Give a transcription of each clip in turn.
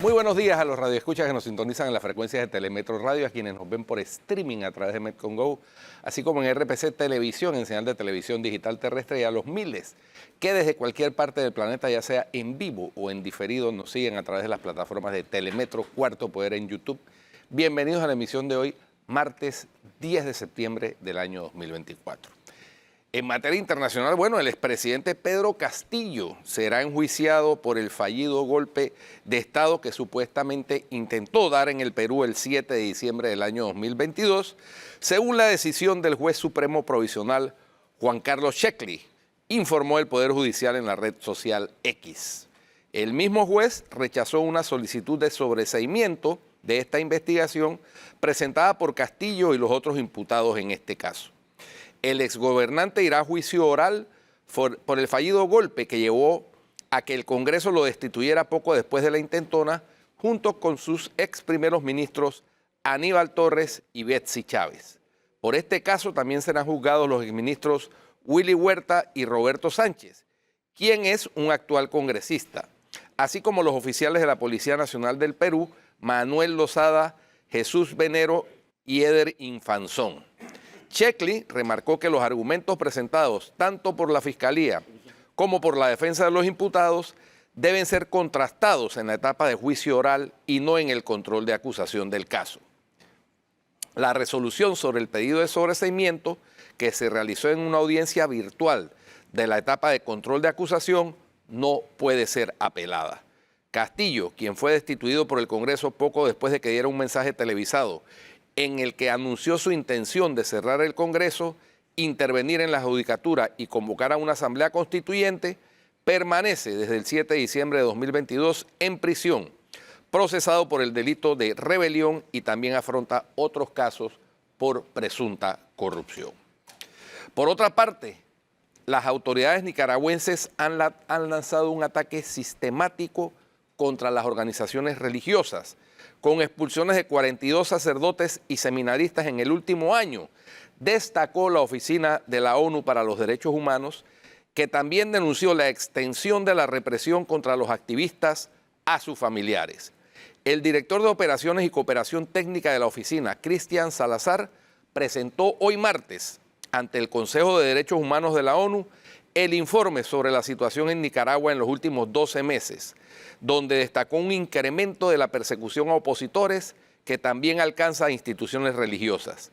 Muy buenos días a los radioescuchas que nos sintonizan en las frecuencias de Telemetro Radio, a quienes nos ven por streaming a través de Metcon Go, así como en RPC Televisión, en señal de televisión digital terrestre, y a los miles que desde cualquier parte del planeta, ya sea en vivo o en diferido, nos siguen a través de las plataformas de Telemetro Cuarto Poder en YouTube. Bienvenidos a la emisión de hoy, martes 10 de septiembre del año 2024. En materia internacional, bueno, el expresidente Pedro Castillo será enjuiciado por el fallido golpe de Estado que supuestamente intentó dar en el Perú el 7 de diciembre del año 2022, según la decisión del juez supremo provisional Juan Carlos Sheckley, informó el Poder Judicial en la red social X. El mismo juez rechazó una solicitud de sobreseimiento de esta investigación presentada por Castillo y los otros imputados en este caso. El exgobernante irá a juicio oral por el fallido golpe que llevó a que el Congreso lo destituyera poco después de la intentona, junto con sus ex primeros ministros Aníbal Torres y Betsy Chávez. Por este caso también serán juzgados los exministros Willy Huerta y Roberto Sánchez, quien es un actual congresista, así como los oficiales de la Policía Nacional del Perú, Manuel Lozada, Jesús Venero y Eder Infanzón. Sheckley remarcó que los argumentos presentados tanto por la Fiscalía como por la defensa de los imputados deben ser contrastados en la etapa de juicio oral y no en el control de acusación del caso. La resolución sobre el pedido de sobreseimiento, que se realizó en una audiencia virtual de la etapa de control de acusación, no puede ser apelada. Castillo, quien fue destituido por el Congreso poco después de que diera un mensaje televisado en el que anunció su intención de cerrar el Congreso, intervenir en la judicatura y convocar a una asamblea constituyente, permanece desde el 7 de diciembre de 2022 en prisión, procesado por el delito de rebelión y también afronta otros casos por presunta corrupción. Por otra parte, las autoridades nicaragüenses han lanzado un ataque sistemático contra las organizaciones religiosas, con expulsiones de 42 sacerdotes y seminaristas en el último año, destacó la Oficina de la ONU para los Derechos Humanos, que también denunció la extensión de la represión contra los activistas a sus familiares. El director de Operaciones y Cooperación Técnica de la oficina, Cristian Salazar, presentó hoy martes ante el Consejo de Derechos Humanos de la ONU el informe sobre la situación en Nicaragua en los últimos 12 meses, donde destacó un incremento de la persecución a opositores que también alcanza a instituciones religiosas.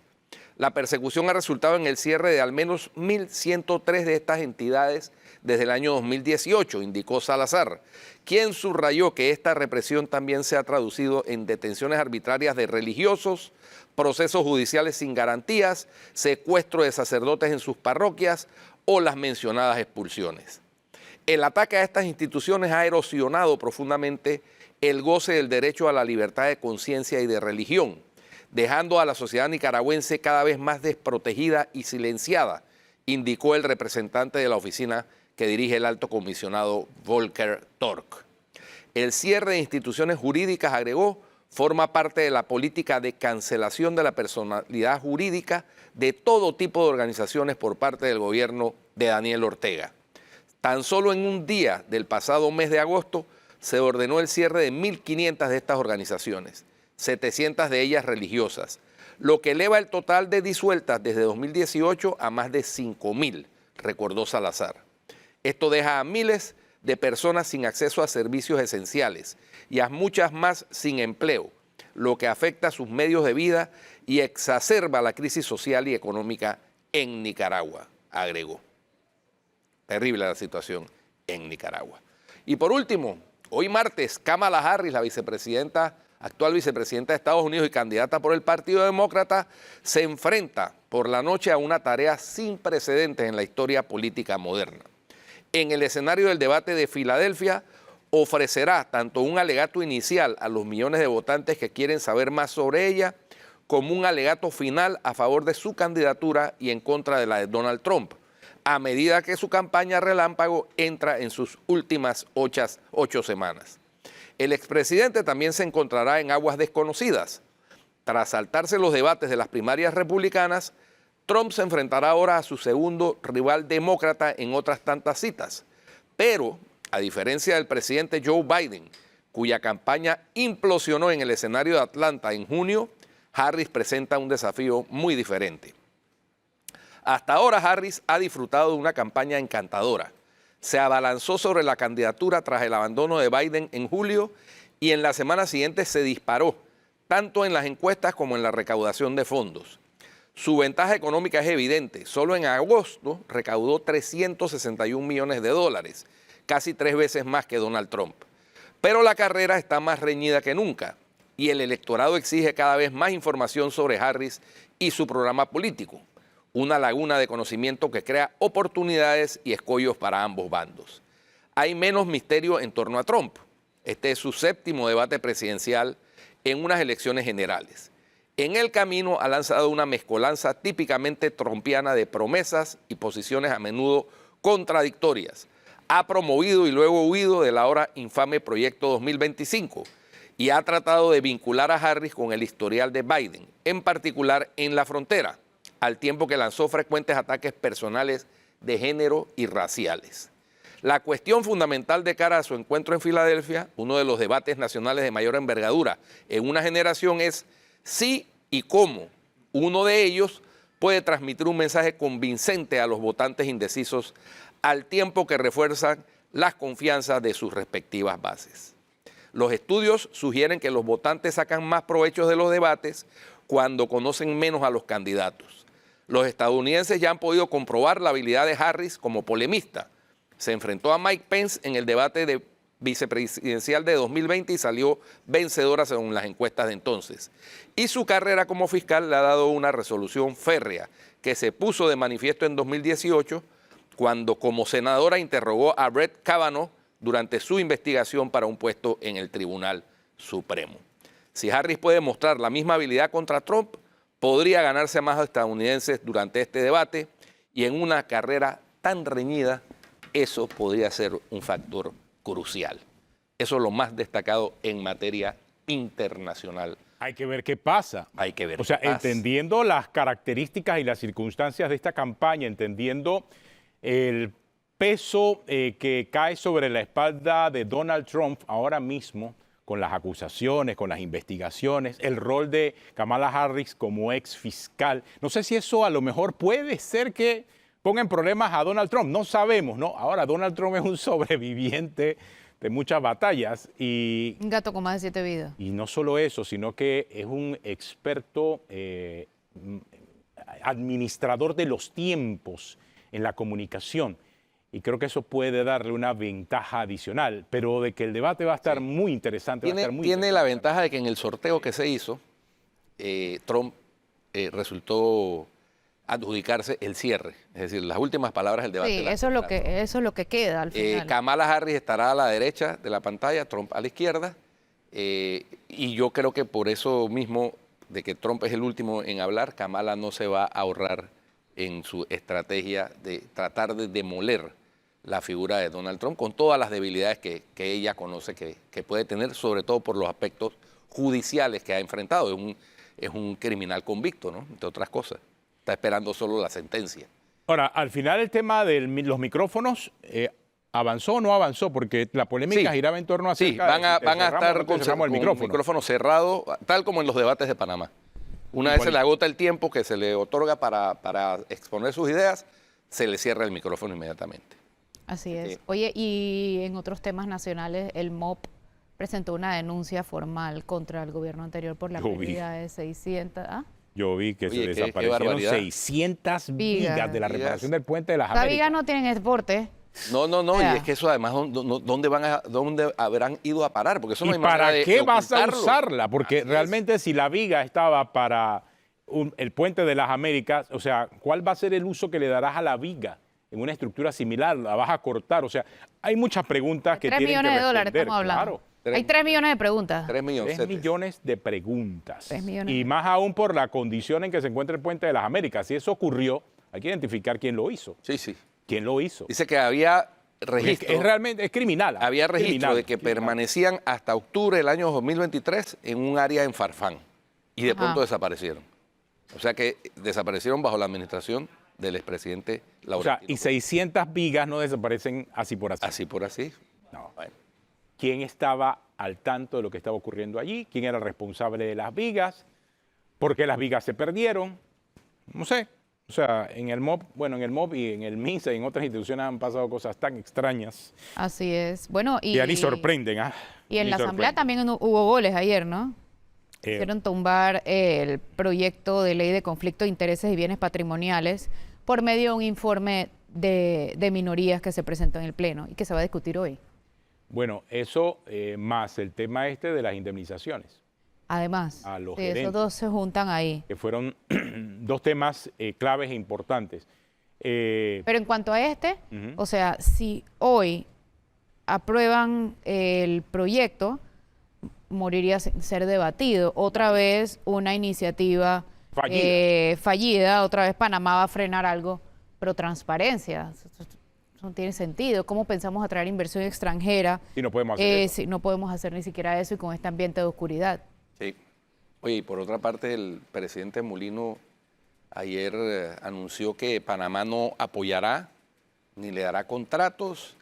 La persecución ha resultado en el cierre de al menos 1.103 de estas entidades desde el año 2018, indicó Salazar, quien subrayó que esta represión también se ha traducido en detenciones arbitrarias de religiosos, procesos judiciales sin garantías, secuestro de sacerdotes en sus parroquias o las mencionadas expulsiones. El ataque a estas instituciones ha erosionado profundamente el goce del derecho a la libertad de conciencia y de religión, dejando a la sociedad nicaragüense cada vez más desprotegida y silenciada, indicó el representante de la oficina que dirige el alto comisionado Volker Turk. El cierre de instituciones jurídicas, agregó, forma parte de la política de cancelación de la personalidad jurídica de todo tipo de organizaciones por parte del gobierno de Daniel Ortega. Tan solo en un día del pasado mes de agosto se ordenó el cierre de 1.500 de estas organizaciones, 700 de ellas religiosas, lo que eleva el total de disueltas desde 2018 a más de 5.000, recordó Salazar. Esto deja a miles de personas sin acceso a servicios esenciales y a muchas más sin empleo, lo que afecta a sus medios de vida y exacerba la crisis social y económica en Nicaragua, agregó. Terrible la situación en Nicaragua. Y por último, hoy martes, Kamala Harris, la actual vicepresidenta de Estados Unidos y candidata por el Partido Demócrata, se enfrenta por la noche a una tarea sin precedentes en la historia política moderna. En el escenario del debate de Filadelfia, ofrecerá tanto un alegato inicial a los millones de votantes que quieren saber más sobre ella, como un alegato final a favor de su candidatura y en contra de la de Donald Trump, a medida que su campaña relámpago entra en sus últimas 8 semanas. El expresidente también se encontrará en aguas desconocidas. Tras saltarse los debates de las primarias republicanas, Trump se enfrentará ahora a su segundo rival demócrata en otras tantas citas. Pero, a diferencia del presidente Joe Biden, cuya campaña implosionó en el escenario de Atlanta en junio, Harris presenta un desafío muy diferente. Hasta ahora Harris ha disfrutado de una campaña encantadora. Se abalanzó sobre la candidatura tras el abandono de Biden en julio y en la semana siguiente se disparó, tanto en las encuestas como en la recaudación de fondos. Su ventaja económica es evidente. Solo en agosto recaudó 361 millones de dólares, casi 3 veces más que Donald Trump. Pero la carrera está más reñida que nunca y el electorado exige cada vez más información sobre Harris y su programa político, una laguna de conocimiento que crea oportunidades y escollos para ambos bandos. Hay menos misterio en torno a Trump. Este es su 7º debate presidencial en unas elecciones generales. En el camino ha lanzado una mezcolanza típicamente trumpiana de promesas y posiciones a menudo contradictorias. Ha promovido y luego huido del ahora infame Proyecto 2025 y ha tratado de vincular a Harris con el historial de Biden, en particular en la frontera, al tiempo que lanzó frecuentes ataques personales de género y raciales. La cuestión fundamental de cara a su encuentro en Filadelfia, uno de los debates nacionales de mayor envergadura en una generación, es si y cómo uno de ellos puede transmitir un mensaje convincente a los votantes indecisos al tiempo que refuerzan las confianzas de sus respectivas bases. Los estudios sugieren que los votantes sacan más provechos de los debates cuando conocen menos a los candidatos. Los estadounidenses ya han podido comprobar la habilidad de Harris como polemista. Se enfrentó a Mike Pence en el debate de vicepresidencial de 2020 y salió vencedora según las encuestas de entonces. Y su carrera como fiscal le ha dado una resolución férrea que se puso de manifiesto en 2018 cuando como senadora interrogó a Brett Kavanaugh durante su investigación para un puesto en el Tribunal Supremo. Si Harris puede mostrar la misma habilidad contra Trump, podría ganarse a más estadounidenses durante este debate y en una carrera tan reñida, eso podría ser un factor crucial. Eso es lo más destacado en materia internacional. Hay que ver qué pasa. Hay que ver. O sea, qué pasa. entendiendo las características y las circunstancias de esta campaña, entendiendo el peso que cae sobre la espalda de Donald Trump ahora mismo, con las acusaciones, con las investigaciones, el rol de Kamala Harris como ex fiscal. No sé si eso a lo mejor puede ser que ponga en problemas a Donald Trump. No sabemos, ¿no? Ahora, Donald Trump es un sobreviviente de muchas batallas y... Un gato con más de 7 vidas. Y no solo eso, sino que es un experto administrador de los tiempos en la comunicación. Y creo que eso puede darle una ventaja adicional, pero de que el debate va a estar muy interesante. Tiene la ventaja de que en el sorteo que se hizo, Trump resultó adjudicarse el cierre, es decir, las últimas palabras del debate. Sí, eso es lo que queda al final. Kamala Harris estará a la derecha de la pantalla, Trump a la izquierda, y yo creo que por eso mismo, de que Trump es el último en hablar, Kamala no se va a ahorrar en su estrategia de tratar de demoler la figura de Donald Trump con todas las debilidades que ella conoce que puede tener, sobre todo por los aspectos judiciales que ha enfrentado. Es un criminal convicto, ¿no? Entre otras cosas. Está esperando solo la sentencia. Ahora, al final el tema de los micrófonos, ¿avanzó o no avanzó? Porque la polémica giraba en torno a... Sí, van a estar con el micrófono cerrado, tal como en los debates de Panamá. Una vez se le agota el tiempo que se le otorga para exponer sus ideas, se le cierra el micrófono inmediatamente. Así es. Oye, y en otros temas nacionales, el MOP presentó una denuncia formal contra el gobierno anterior por la pérdida de 600... ¿Ah? Yo vi que se desaparecieron 600 vigas de la reparación del puente de las Américas. Las vigas no tienen exporte. No, y es que eso además, ¿dónde habrán ido a parar? Porque eso no hay manera de ocultarlo. ¿Para qué vas a usarla? Porque realmente si la viga estaba para el puente de las Américas, o sea, ¿cuál va a ser el uso que le darás a la viga en una estructura similar? ¿La vas a cortar? O sea, hay muchas preguntas que tienen que responder. 3 millones de dólares estamos hablando. Hay 3 millones de preguntas. 3 millones de preguntas. 3 millones. Y más aún por la condición en que se encuentra el puente de las Américas. Si eso ocurrió, hay que identificar quién lo hizo. Sí. ¿Quién lo hizo? Dice que había registro. Es criminal. Había registro de que permanecían hasta octubre del año 2023 en un área en Farfán. Y de pronto desaparecieron. O sea que desaparecieron bajo la administración del expresidente Laurentino. O sea, y 600 vigas no desaparecen así por así. Así por así. No. Bueno. ¿Quién estaba al tanto de lo que estaba ocurriendo allí, quién era el responsable de las vigas, por qué las vigas se perdieron, no sé. O sea, en el MOP y en el MINSA y en otras instituciones han pasado cosas tan extrañas. Así es. Bueno, Y a ni sorprenden. Y en Ni la Asamblea sorprenden. también hubo goles ayer, ¿no? Hicieron tumbar el proyecto de ley de conflicto de intereses y bienes patrimoniales por medio de un informe de minorías que se presentó en el Pleno y que se va a discutir hoy. Bueno, eso más el tema de las indemnizaciones. Además, A los sí, esos gerentes. dos se juntan ahí. Que fueron dos temas claves e importantes. Pero en cuanto a Ujú. o sea, si hoy aprueban el proyecto, moriría sin ser debatido. Otra vez una iniciativa fallida, otra vez Panamá va a frenar algo, pero transparencia. Eso no tiene sentido. ¿Cómo pensamos atraer inversión extranjera? Y no podemos hacer eso. Si no podemos hacer ni siquiera eso y con este ambiente de oscuridad. Sí. Oye, y por otra parte, el presidente Mulino ayer anunció que Panamá no apoyará, ni le dará contratos,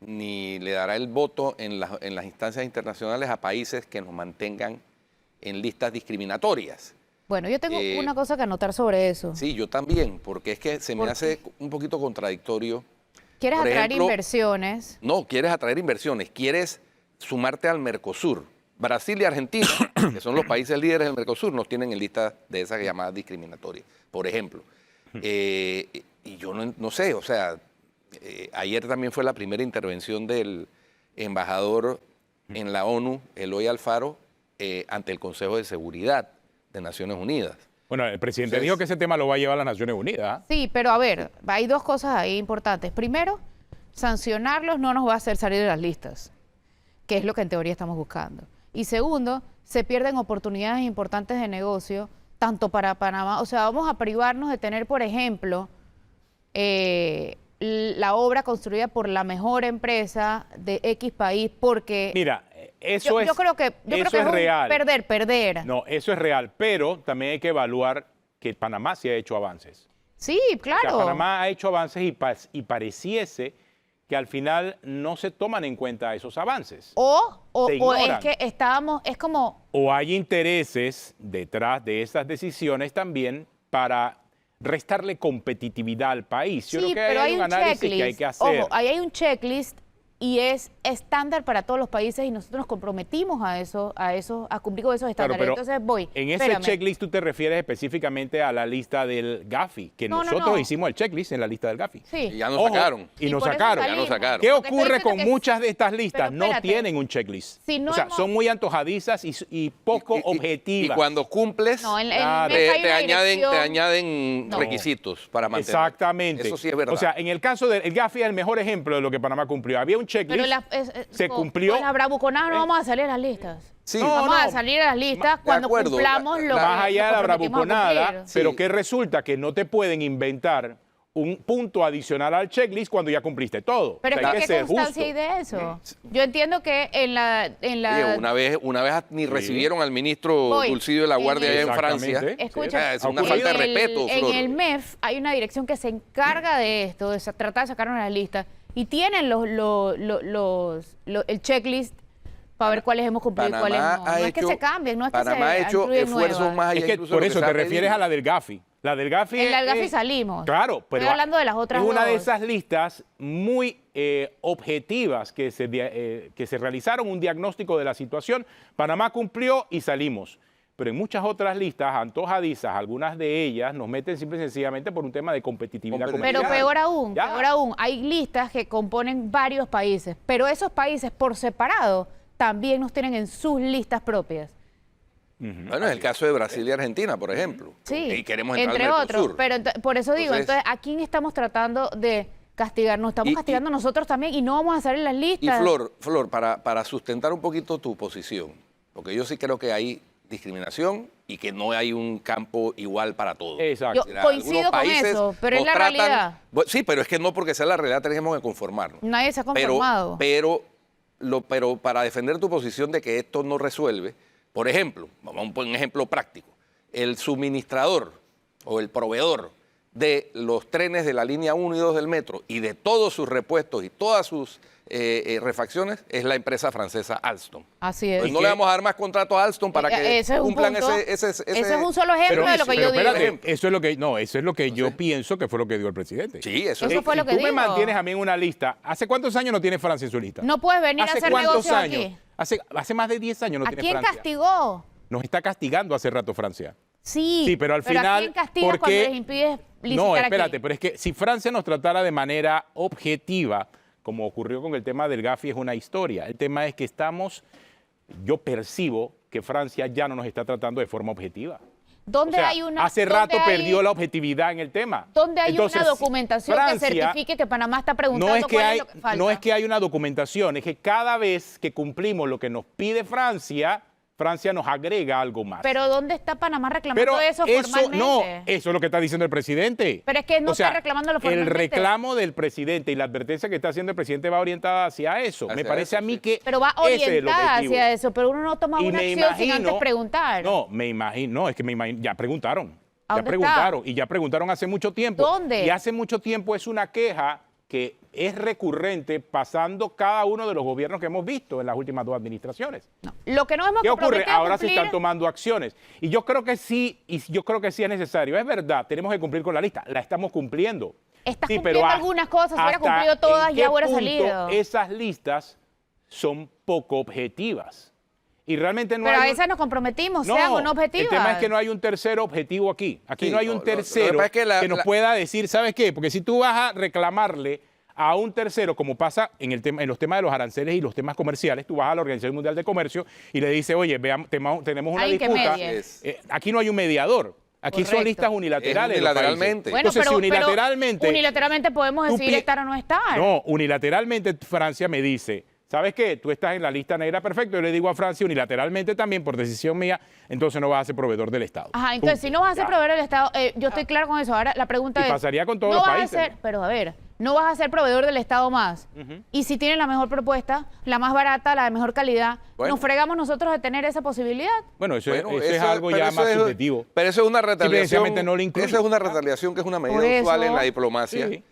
ni le dará el voto en las instancias internacionales a países que nos mantengan en listas discriminatorias. Bueno, yo tengo una cosa que anotar sobre eso. Sí, yo también, porque es que se me hace un poquito contradictorio. ¿Quieres Por atraer ejemplo, inversiones? No, quieres atraer inversiones, quieres sumarte al Mercosur. Brasil y Argentina, que son los países líderes del Mercosur, nos tienen en lista de esas llamadas discriminatorias, por ejemplo. Y yo no sé, o sea, ayer también fue la primera intervención del embajador en la ONU, Eloy Alfaro, ante el Consejo de Seguridad de Naciones Unidas. Bueno, el presidente Entonces, dijo que ese tema lo va a llevar a las Naciones Unidas. Sí, pero a ver, hay dos cosas ahí importantes. Primero, sancionarlos no nos va a hacer salir de las listas, que es lo que en teoría estamos buscando. Y segundo, se pierden oportunidades importantes de negocio, tanto para Panamá, o sea, vamos a privarnos de tener, por ejemplo, la obra construida por la mejor empresa de X país, porque Mira, eso yo creo que es un real. perder. No, eso es real, pero también hay que evaluar que Panamá sí ha hecho avances. Sí, O sea, claro. Panamá ha hecho avances y pareciese que al final no se toman en cuenta esos avances. O Se es ignoran. que es como O hay intereses detrás de esas decisiones también para restarle competitividad al país. Yo creo que pero hay un análisis que hay que hacer. Ojo, ahí hay un checklist y es estándar para todos los países y nosotros nos comprometimos a cumplir con esos Claro, estándares. pero Entonces voy. en ese espérame. checklist tú te refieres específicamente a la lista del Gafi, que No, nosotros no. hicimos el checklist en la lista del Gafi. Sí. Y ya nos Ojo, sacaron. Y Y nos por eso sacaron. Ya nos sacaron. ¿Qué Lo que estoy ocurre diciendo con que muchas de estas listas? Pero No espérate. tienen un checklist. Si no o sea, hemos- son muy antojadizas y poco objetivas. Y cuando cumples, No, en Claro. MEF hay te una añaden dirección. No. requisitos para mantener. Exactamente. Eso sí es verdad. O sea, en el caso del Gafi es el mejor ejemplo de lo que Panamá cumplió. Había un checklist, se cumplió. Con las bravuconadas no vamos a salir a las listas. Sí. No, Vamos a salir a las listas de cuando acuerdo. cumplamos lo Más allá de la lo que comprometimos a bravuconada, cumplir. Sí. pero que resulta que no te pueden inventar un punto adicional al checklist cuando ya cumpliste todo. Pero O sea, hay es que que ¿qué ser constancia hay justo. de eso? Yo entiendo que en la Oye, una vez ni recibieron al ministro Voy. Dulcidio de la Guardia allá en Exactamente. Francia. Escucha, Es una en falta de el- respeto, En Flor. el MEF hay una dirección que se encarga de esto, de tratar de sacarnos a la lista, y tienen el checklist para ver cuáles hemos cumplido y cuáles no. No es que se cambien, no es que se Panamá ha hecho incluyen esfuerzos nuevas. más allá Es que incluso de por lo eso que se te ha refieres pedido. a la del Gafi. La del Gafi En la del Gafi salimos. Claro, pero Estoy hablando de las otras es una de dos. esas listas muy objetivas que se realizaron un diagnóstico de la situación. Panamá cumplió y salimos. Pero en muchas otras listas antojadizas, algunas de ellas nos meten simple y sencillamente por un tema de competitividad Competitividad. Pero comercial. peor aún, hay listas que componen varios países, pero esos países por separado también nos tienen en sus listas propias. Bueno, es el caso de Brasil y Argentina, por ejemplo. Sí, Y queremos entrar entre al otros. Mercosur. Pero por eso digo, Entonces- entonces, ¿a quién estamos tratando de castigar? Nos estamos Y- castigando nosotros también y no vamos a salir en las Y listas. Flor, para sustentar un poquito tu posición, porque yo sí creo que hay discriminación y que no hay un campo igual para todos. Exacto. Yo coincido con eso, pero es nos la realidad. Sí, pero es que no porque sea la realidad tenemos que conformarnos. Nadie se ha conformado. Pero para defender tu posición de que esto no resuelve, por ejemplo, vamos a poner un ejemplo práctico, el suministrador o el proveedor de los trenes de la línea 1 y 2 del metro y de todos sus repuestos y todas sus refacciones es la empresa francesa Alstom. Así es. Pues no le vamos a dar más contrato a Alstom para que Ese es un cumplan punto. ese Ese es un solo ejemplo de lo que yo digo. espérate. Eso es lo que, no, eso es lo que yo pienso que fue lo que dio el presidente. Sí, eso Eso es. fue lo Si que tú me dijo. mantienes a mí en una lista, ¿hace cuántos años no tiene Francia en su lista? No puedes venir a ¿Hace hacer cuántos negocios años? aquí. Hace más de 10 años no ¿A tiene quién Francia. castigó? Nos está castigando hace rato Francia. Sí, Sí, pero al ¿a final, quién castigas ¿por cuando qué? les impides licitar No, aquí? espérate, pero es que si Francia nos tratara de manera objetiva, como ocurrió con el tema del Gafi, es una historia. El tema es que yo percibo que Francia ya no nos está tratando de forma objetiva. ¿Dónde O sea, hay una, hace dónde rato hay- perdió la objetividad en el tema. ¿Dónde hay Entonces, una documentación Francia, que certifique que Panamá está preguntando no es que cuál hay, es lo que falta? no es que hay una documentación, es que cada vez que cumplimos lo que nos pide Francia, Francia nos agrega algo más. Pero ¿dónde está Panamá reclamando Pero eso formalmente? no, eso es lo que está diciendo el presidente. Pero es que no está reclamándolo El formalmente. reclamo del presidente y la advertencia que está haciendo el presidente va orientada hacia eso. Me Hacia parece eso, a mí sí. que Pero va ese es el orientada objetivo. hacia eso, pero uno no toma Y una me acción sin antes imagino- preguntar. No, me imagino, no, es que me imagino, ya preguntaron. ¿A Ya dónde preguntaron, y ya preguntaron hace mucho tiempo. ¿Dónde? Y hace mucho tiempo es una queja que es recurrente pasando cada uno de los gobiernos que hemos visto en las últimas 2 administraciones. No. Lo que no hemos ¿Qué ocurre? comprometido a Ahora se cumplir- están tomando acciones. Y yo creo que sí, es necesario. Es verdad, tenemos que cumplir con la lista. La estamos cumpliendo. Estás Sí, cumpliendo pero algunas cosas. Si hubiera ¿hasta cumplido todas, en ya qué hubiera punto salido. esas listas son poco objetivas? Y realmente no Pero a hay... veces nos comprometimos, sean o no objetivas. el tema es que no hay un tercer objetivo aquí. Aquí Sí, no hay no, un lo que tercero pasa es que que nos pueda decir, ¿sabes qué? Porque si tú vas a reclamarle a un tercero, como pasa en los temas de los aranceles y los temas comerciales, tú vas a la Organización Mundial de Comercio y le dices, oye, veamos, tenemos una Alguien que disputa. medie. Aquí no hay un mediador. Aquí son Correcto. listas unilaterales. Es de los países. unilateralmente. Bueno, Entonces, si unilateralmente... unilateralmente podemos tú decidir estar o no estar. No, unilateralmente Francia me dice, ¿sabes qué? Tú estás en la lista negra, perfecto. Yo le digo a Francia unilateralmente también, por decisión mía, entonces no vas a ser proveedor del Estado. Ajá, entonces Punto. si no vas a ser Ya. proveedor del Estado, yo estoy claro con eso. Ahora la pregunta Y es... pasaría con todos no los vas países, A ser, ¿no? Pero a ver, no vas a ser proveedor del Estado más. Y si tienes la mejor propuesta, la más barata, la de mejor calidad, Bueno. ¿nos fregamos nosotros de tener esa posibilidad? Bueno, eso Bueno, es algo pero ya eso más es- subjetivo. Pero eso es una retaliación. Sencillamente no lo incluye. Esa es una retaliación que es una Por medida eso- usual en la diplomacia. Sí.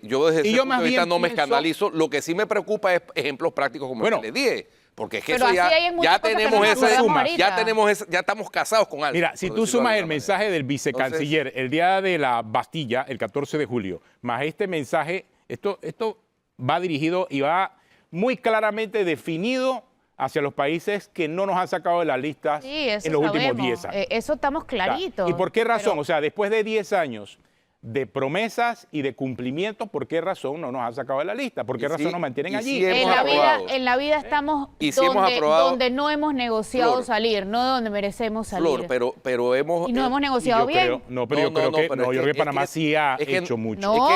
Yo desde Y ese yo punto más de vista bien no me pienso- escandalizo. Lo que sí me preocupa es ejemplos prácticos como Bueno. el que le dije. Porque es que Pero eso así hay en muchas ya cosas que tenemos no nos ese, acordamos ahorita. ya estamos casados con algo. Mira, si por tú decirlo sumas de el alguna mensaje manera. del vicecanciller el día de la Bastilla, el 14 de julio, más este mensaje, esto va dirigido y va muy claramente definido hacia los países que no nos han sacado de las listas Sí, eso en los últimos sabemos. 10 años. Eso estamos claritos. ¿Y por qué razón? Pero- O sea, después de 10 años de promesas y de cumplimientos, ¿por qué razón no nos han sacado de la lista? ¿Por qué Y razón sí, nos mantienen y allí? sí hemos aprobado. En la vida estamos Y sí hemos donde, aprobado- donde no hemos negociado Flor. salir, no donde merecemos salir. Flor, pero hemos... y no hemos Y negociado yo bien. creo, pero yo creo que Panamá sí ha hecho mucho. No,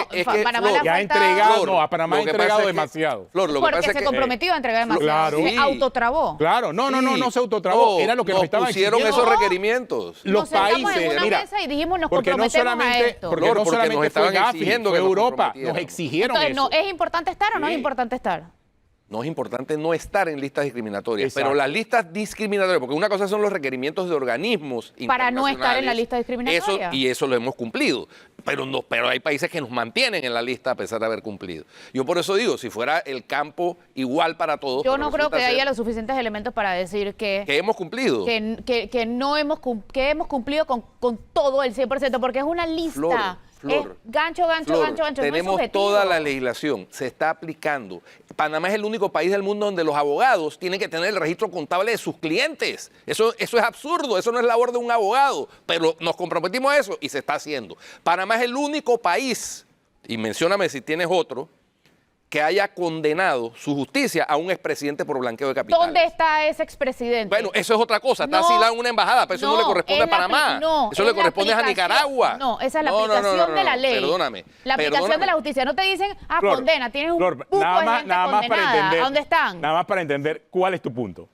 Panamá le ha Y ha faltado- entregado, no, a Panamá ha lo que entregado pasa es que- demasiado. Flor, lo que porque pasa es se que... comprometió a entregar demasiado. Claro. Se Sí. autotrabó. Claro, no Sí. se autotrabó, era lo que nos estaban pusieron exigiendo. esos requerimientos. Los Nos sentamos en países, una mira, mesa y dijimos nos porque no comprometemos a solamente, esto. porque Flor, no porque solamente nos fue estaban Gafi, exigiendo fue que nos Europa, nos comprometiéramos. exigieron Entonces, eso. no, ¿es importante estar o no es Sí. importante estar? No es importante no estar en listas discriminatorias, Exacto. pero las listas discriminatorias, porque una cosa son los requerimientos de organismos Para no estar en la internacionales, lista discriminatoria. Eso lo hemos cumplido, pero hay países que nos mantienen en la lista a pesar de haber cumplido. Yo por eso digo, si fuera el campo igual para todos, Yo pero no creo resulta que ser haya los suficientes elementos para decir que hemos cumplido. que no hemos, que hemos cumplido con todo el 100%, porque es una lista. Flor, es gancho, Flor, no es tenemos subjetivo. toda la legislación, se está aplicando. Panamá es el único país del mundo donde los abogados tienen que tener el registro contable de sus clientes. Eso es absurdo, eso no es labor de un abogado, pero nos comprometimos a eso y se está haciendo. Panamá es el único país, y mencióname si tienes otro, que haya condenado su justicia a un expresidente por blanqueo de capitales. ¿Dónde está ese expresidente? Bueno, eso es otra cosa, está No, asilado en una embajada, pero eso no le corresponde es a Panamá. Eso le es la corresponde a aplicación- Nicaragua. No, esa es la No, no, aplicación no, no, de la no, ley. perdóname, La aplicación perdóname. de la justicia. No te dicen, Flor, condena, tienes un Flor, buco nada de más, gente nada más para condenada. entender. ¿A dónde están? Nada más para entender cuál es tu punto.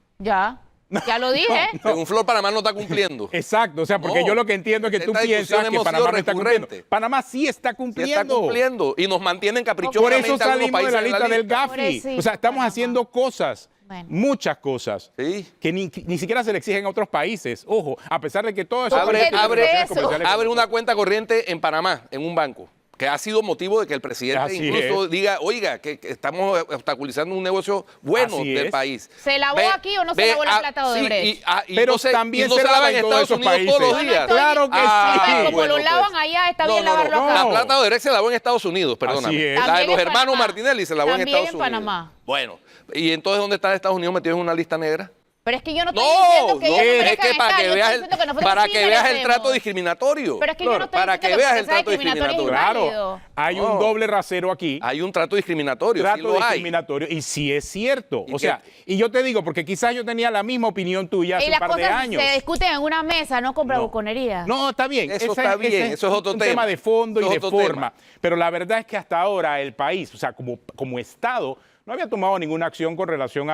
Ya lo dije. Según Flor, Panamá no está cumpliendo. Exacto, o sea, porque No, yo lo que entiendo es que tú esta discusión piensas que hemos Panamá sido no está cumpliendo. recurrente. Panamá sí está Sí cumpliendo. está cumpliendo y nos mantienen Por caprichosamente eso algunos salimos de países la en lista del Pobrecito, Gafi. O sea, estamos Panamá. haciendo cosas Bueno. Muchas cosas Sí. que ni siquiera se le exigen a otros países. Ojo, a pesar de que todo eso... Abre una cuenta corriente en Panamá, en un banco, que ha sido motivo de que el presidente Así incluso es. diga, oiga, que estamos obstaculizando un negocio bueno Así del es. país. ¿Se lavó aquí o no se lavó la plata de Odebrecht? Pero también se lava en todos esos países. todos los días. Claro que Pero como bueno, lo lavan pues. allá, está bien lavarlo no. acá. La plata de Odebrecht se lavó en Estados Unidos, perdóname. Así es. La de También los en hermanos Panamá. Martinelli se lavó en También Estados en Unidos. Panamá. Bueno, ¿y entonces dónde está Estados Unidos metido en una lista negra? Pero es que yo no estoy No, diciendo que no, ellos no es merezcan que para estar, que yo veas estoy el, diciendo que nosotros para sí que veas el merecemos. trato discriminatorio. Pero es que yo no estoy Para que diciendo veas que el sea trato discriminatorio discriminatorio. inválido. Claro, hay No. un doble rasero aquí. Hay un trato discriminatorio, sí Trato lo hay. discriminatorio. Y sí es cierto. ¿Y O sea, y yo te digo, porque quizás yo tenía la misma opinión tuya hace Y un las par de cosas años. se discuten en una mesa, no con bravuconerías. No, está bien. Eso está bien, eso es otro un tema. tema de fondo Eso y es de otro forma. Pero la verdad es que hasta ahora el país, o sea, como Estado, no había tomado ninguna acción con relación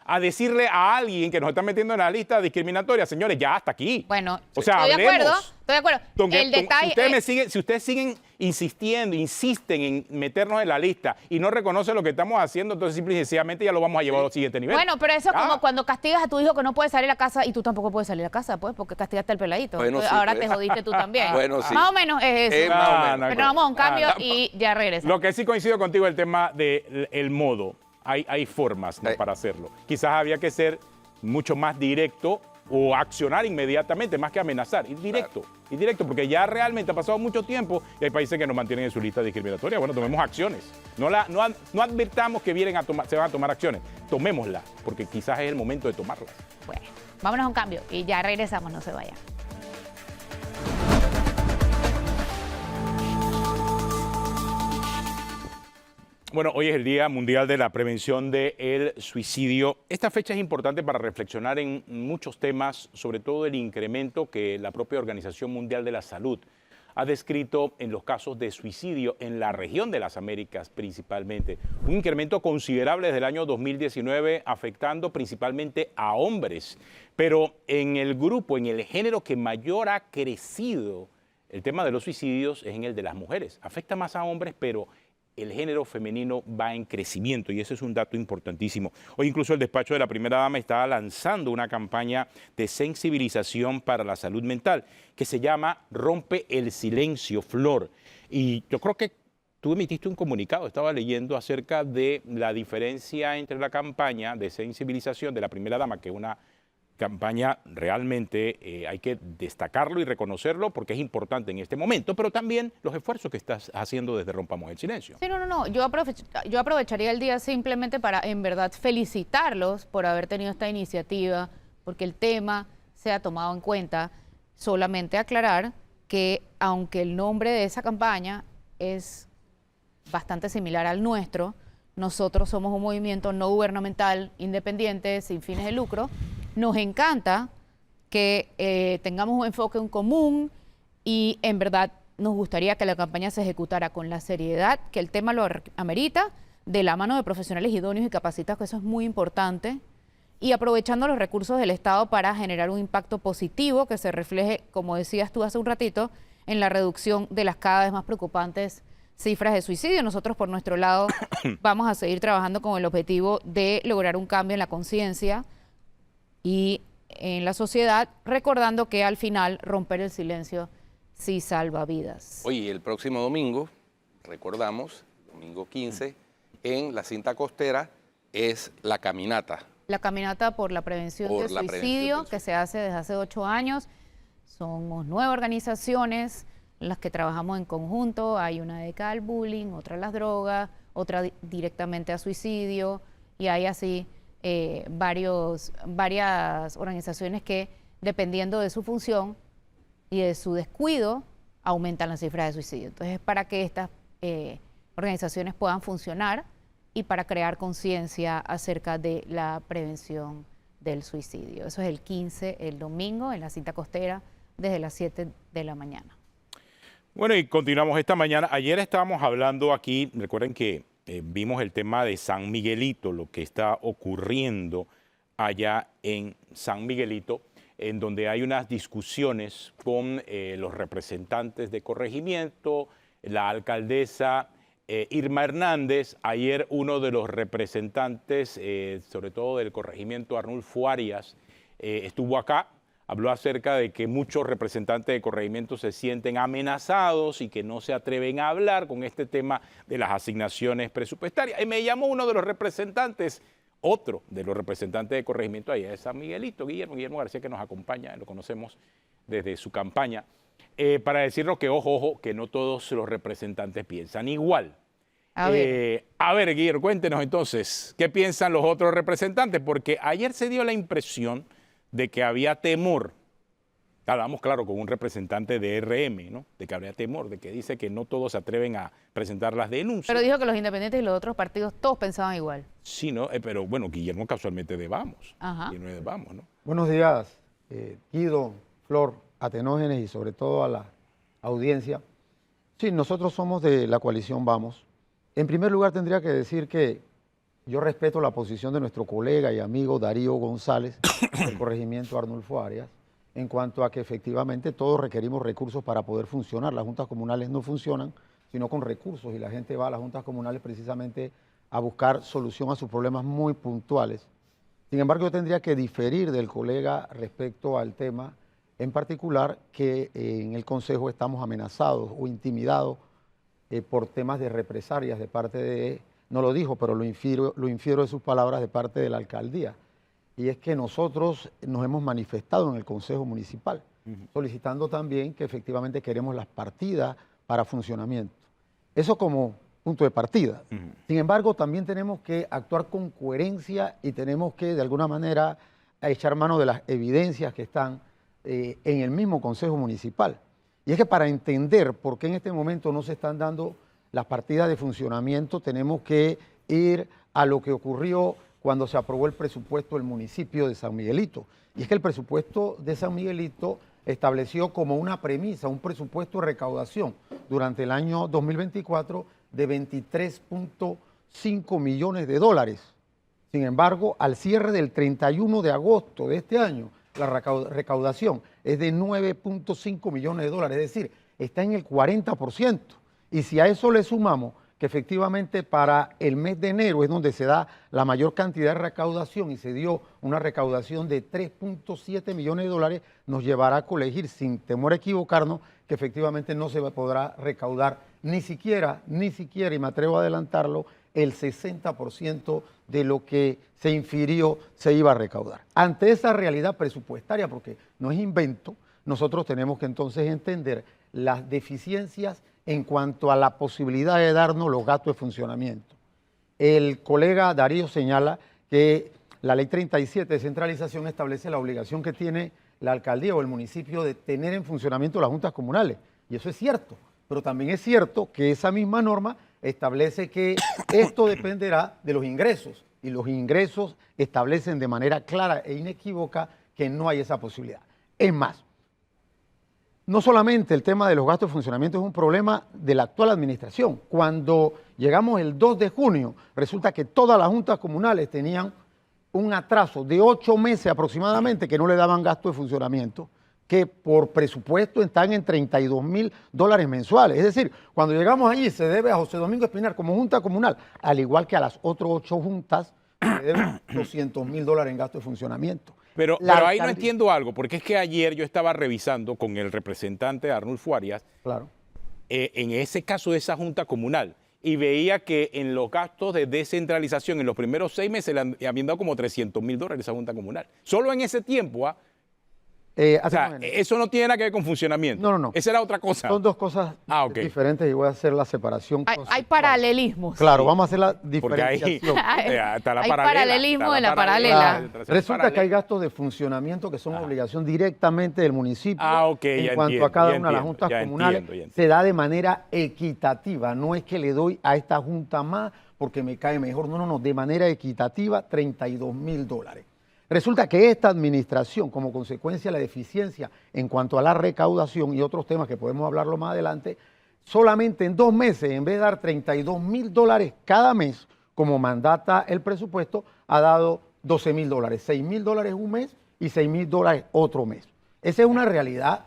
a decirle a alguien que nos está metiendo en la lista discriminatoria, señores, ya hasta aquí. Bueno, o sea, estoy de acuerdo, hablemos. estoy de acuerdo. El detalle Si ustedes siguen insisten en meternos en la lista y no reconocen lo que estamos haciendo, entonces simple y sencillamente ya lo vamos a llevar al siguiente nivel. bueno, pero eso es Ya. como cuando castigas a tu hijo que no puede salir a casa y tú tampoco puedes salir a casa, pues, porque castigaste al peladito. Bueno, Entonces, sí, ahora pues. te jodiste tú también. Bueno, sí. Más o menos es eso. Más o Ah, menos. no, Pero vamos a un cambio Ah, y ya regresamos. Lo que sí coincido contigo es el tema del modo. Hay formas, ¿no?, para hacerlo. Quizás había que ser mucho más directo o accionar inmediatamente, más que amenazar. Ir directo, porque ya realmente ha pasado mucho tiempo y hay países que nos mantienen en su lista discriminatoria. Bueno, tomemos acciones. No advirtamos que se van a tomar acciones. Tomémoslas, porque quizás es el momento de tomarlas. Bueno, vámonos a un cambio y ya regresamos, no se vayan. Bueno, hoy es el Día Mundial de la Prevención del Suicidio. Esta fecha es importante para reflexionar en muchos temas, sobre todo el incremento que la propia Organización Mundial de la Salud ha descrito en los casos de suicidio en la región de las Américas principalmente. Un incremento considerable desde el año 2019, afectando principalmente a hombres. Pero en el grupo, en el género que mayor ha crecido el tema de los suicidios es en el de las mujeres. Afecta más a hombres, pero el género femenino va en crecimiento y ese es un dato importantísimo. Hoy incluso el despacho de la primera dama está lanzando una campaña de sensibilización para la salud mental que se llama Rompe el Silencio, Flor. Y yo creo que tú emitiste un comunicado, estaba leyendo acerca de la diferencia entre la campaña de sensibilización de la primera dama, que es una campaña realmente hay que destacarlo y reconocerlo porque es importante en este momento, pero también los esfuerzos que estás haciendo desde Rompamos el Silencio. Sí, no. Yo aprovecharía el día simplemente para, en verdad, felicitarlos por haber tenido esta iniciativa, porque el tema se ha tomado en cuenta. Solamente aclarar que, aunque el nombre de esa campaña es bastante similar al nuestro, nosotros somos un movimiento no gubernamental, independiente, sin fines de lucro. Nos encanta que tengamos un enfoque en común y en verdad nos gustaría que la campaña se ejecutara con la seriedad que el tema lo amerita, de la mano de profesionales idóneos y capacitados, que eso es muy importante, y aprovechando los recursos del Estado para generar un impacto positivo que se refleje, como decías tú hace un ratito, en la reducción de las cada vez más preocupantes cifras de suicidio. Nosotros, por nuestro lado, vamos a seguir trabajando con el objetivo de lograr un cambio en la conciencia y en la sociedad, recordando que al final romper el silencio sí salva vidas. Oye, el próximo domingo, recordamos, domingo 15, en la cinta costera es la caminata. La caminata por la prevención del suicidio, que se hace desde hace 8 años. Somos 9 organizaciones en las que trabajamos en conjunto. Hay una dedicada al bullying, otra a las drogas, otra directamente a suicidio, y hay así varias organizaciones que, dependiendo de su función y de su descuido, aumentan las cifras de suicidio. Entonces, para que estas organizaciones puedan funcionar y para crear conciencia acerca de la prevención del suicidio. Eso es el 15, el domingo, en la cinta costera, desde las 7 de la mañana. Bueno, y continuamos esta mañana. Ayer estábamos hablando aquí, recuerden que vimos el tema de San Miguelito, lo que está ocurriendo allá en San Miguelito, en donde hay unas discusiones con los representantes de corregimiento, la alcaldesa Irma Hernández, ayer uno de los representantes, sobre todo del corregimiento Arnulfo Arias, estuvo acá, habló acerca de que muchos representantes de corregimiento se sienten amenazados y que no se atreven a hablar con este tema de las asignaciones presupuestarias. Y me llamó uno de los representantes, otro de los representantes de corregimiento allá de San Miguelito, Guillermo García, que nos acompaña, lo conocemos desde su campaña, para decirnos que, ojo, que no todos los representantes piensan igual. A ver, Guillermo, cuéntenos entonces, ¿qué piensan los otros representantes? Porque ayer se dio la impresión de que había temor. Hablamos, claro, con un representante de RM, ¿no? De que habría temor, de que dice que no todos se atreven a presentar las denuncias. Pero dijo que los independientes y los otros partidos todos pensaban igual. Sí, ¿no? Pero bueno, Guillermo casualmente de Vamos. Ajá. Guillermo de Vamos, ¿no? Buenos días, Guido, Flor, Atenógenes y sobre todo a la audiencia. Sí, nosotros somos de la coalición Vamos. En primer lugar, tendría que decir que yo respeto la posición de nuestro colega y amigo Darío González, del corregimiento Arnulfo Arias, en cuanto a que efectivamente todos requerimos recursos para poder funcionar. Las juntas comunales no funcionan sino con recursos y la gente va a las juntas comunales precisamente a buscar solución a sus problemas muy puntuales. Sin embargo, yo tendría que diferir del colega respecto al tema en particular que en el Consejo estamos amenazados o intimidados por temas de represalias de parte de, no lo dijo, pero lo infiero de sus palabras, de parte de la alcaldía. Y es que nosotros nos hemos manifestado en el Consejo Municipal, solicitando también que efectivamente queremos las partidas para funcionamiento. Eso como punto de partida. Sin embargo, también tenemos que actuar con coherencia y tenemos que, de alguna manera, echar mano de las evidencias que están en el mismo Consejo Municipal. Y es que para entender por qué en este momento no se están dando las partidas de funcionamiento, tenemos que ir a lo que ocurrió cuando se aprobó el presupuesto del municipio de San Miguelito. Y es que el presupuesto de San Miguelito estableció como una premisa un presupuesto de recaudación durante el año 2024 de 23.5 millones de dólares. Sin embargo, al cierre del 31 de agosto de este año, la recaudación es de 9.5 millones de dólares, es decir, está en el 40%. Y si a eso le sumamos que efectivamente para el mes de enero es donde se da la mayor cantidad de recaudación y se dio una recaudación de 3.7 millones de dólares, nos llevará a colegir, sin temor a equivocarnos, que efectivamente no se podrá recaudar ni siquiera, y me atrevo a adelantarlo, el 60% de lo que se infirió se iba a recaudar. Ante esa realidad presupuestaria, porque no es invento, nosotros tenemos que entonces entender las deficiencias en cuanto a la posibilidad de darnos los gastos de funcionamiento. El colega Darío señala que la ley 37 de centralización establece la obligación que tiene la alcaldía o el municipio de tener en funcionamiento las juntas comunales. Y eso es cierto, pero también es cierto que esa misma norma establece que esto dependerá de los ingresos y los ingresos establecen de manera clara e inequívoca que no hay esa posibilidad. Es más, no solamente el tema de los gastos de funcionamiento es un problema de la actual administración. Cuando llegamos el 2 de junio, resulta que todas las juntas comunales tenían un atraso de 8 meses aproximadamente que no le daban gasto de funcionamiento, que por presupuesto están en $32.000 mensuales. Es decir, cuando llegamos allí se debe a José Domingo Espinar como junta comunal, al igual que a las otras 8 juntas, le deben $200.000 en gasto de funcionamiento. Pero ahí no entiendo algo, porque es que ayer yo estaba revisando con el representante Arnulfo Arias, claro, en ese caso de esa junta comunal, y veía que en los gastos de descentralización en los primeros 6 meses le habían dado como $300.000 a esa junta comunal. Solo en ese tiempo, o sea, eso no tiene nada que ver con funcionamiento. No. Esa era otra cosa. Son dos cosas diferentes y voy a hacer la separación. Hay paralelismos. Claro, vamos a hacer la Porque ahí diferenciación. está la hay paralela, paralelismo de la paralela. Resulta que hay gastos de funcionamiento que son obligación directamente del municipio en cuanto a cada una de las juntas comunales. Se da de manera equitativa, no es que le doy a esta junta más porque me cae mejor, no, de manera equitativa $32.000. Resulta que esta administración, como consecuencia de la deficiencia en cuanto a la recaudación y otros temas que podemos hablarlo más adelante, solamente en 2 meses, en vez de dar $32.000 cada mes, como mandata el presupuesto, ha dado $12.000, $6.000 un mes y $6.000 otro mes. Esa es una realidad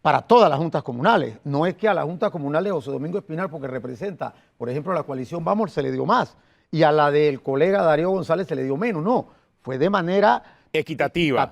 para todas las juntas comunales. No es que a la junta comunal de José Domingo Espinal, porque representa, por ejemplo, la coalición Vamos, se le dio más, y a la del colega Darío González se le dio menos. No, fue de manera equitativa,